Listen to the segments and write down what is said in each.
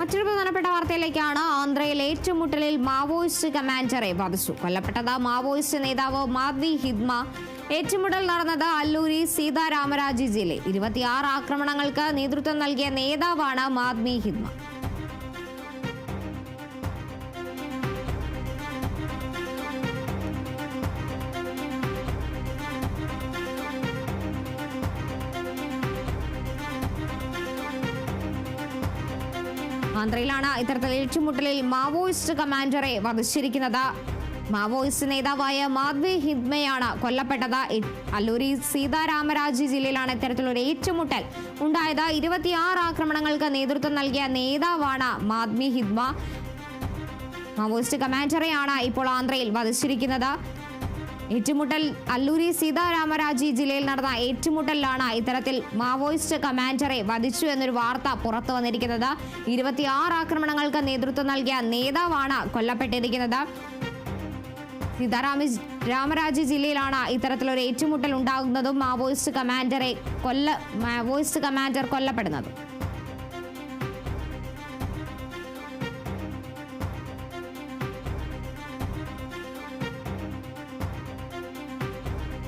മറ്റൊരു പ്രധാനപ്പെട്ട വാർത്തയിലേക്കാണ്. ആന്ധ്രയിൽ ഏറ്റുമുട്ടലിൽ മാവോയിസ്റ്റ് കമാൻഡറെ വധിച്ചു. കൊല്ലപ്പെട്ടത് മാവോയിസ്റ്റ് നേതാവ് മാധ്വി ഹിദ്മ. ഏറ്റുമുട്ടൽ നടന്നത് അല്ലൂരി സീതാരാമരാജി ജില്ലയിൽ. 26 ആക്രമണങ്ങൾക്ക് നേതൃത്വം നൽകിയ നേതാവാണ് മാധ്വി ഹിദ്മ. ആന്ധ്രയിലാണ് ഇത്തരത്തിൽ ഏറ്റുമുട്ടലിൽ മാവോയിസ്റ്റ് കമാൻഡറെ വധിച്ചിരിക്കുന്നത്. മാവോയിസ്റ്റ് നേതാവായ മാധ്വി ഹിദ്മയാണ് കൊല്ലപ്പെട്ടത്. അല്ലൂരി സീതാരാമരാജി ജില്ലയിലാണ് ഇത്തരത്തിലൊരു ഏറ്റുമുട്ടൽ ഉണ്ടായത്. 26 ആക്രമണങ്ങൾക്ക് നേതൃത്വം നൽകിയ നേതാവാണ് മാധ്വി ഹിദ്മ. മാവോയിസ്റ്റ് കമാൻഡറെയാണ് ഇപ്പോൾ ആന്ധ്രയിൽ വധിച്ചിരിക്കുന്നത്. ഏറ്റുമുട്ടൽ അല്ലൂരി സീതാരാമരാജി ജില്ലയിൽ നടന്ന ഏറ്റുമുട്ടലിലാണ് ഇത്തരത്തിൽ മാവോയിസ്റ്റ് കമാൻഡറെ വധിച്ചു എന്നൊരു വാർത്ത പുറത്തു വന്നിരിക്കുന്നത്. 26 ആക്രമണങ്ങൾക്ക് നേതൃത്വം നൽകിയ നേതാവാണ് കൊല്ലപ്പെട്ടിരിക്കുന്നത്. സീതാരാമരാജി ജില്ലയിലാണ് ഇത്തരത്തിലൊരു ഏറ്റുമുട്ടൽ ഉണ്ടാകുന്നതും മാവോയിസ്റ്റ് കമാൻഡർ കൊല്ലപ്പെടുന്നതും.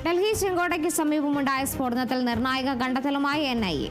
ഡൽഹി ചെങ്കോട്ടയ്ക്ക് സമീപമുണ്ടായ സ്ഫോടനത്തിൽ നിർണായക കണ്ടെത്തലുമായി NIA.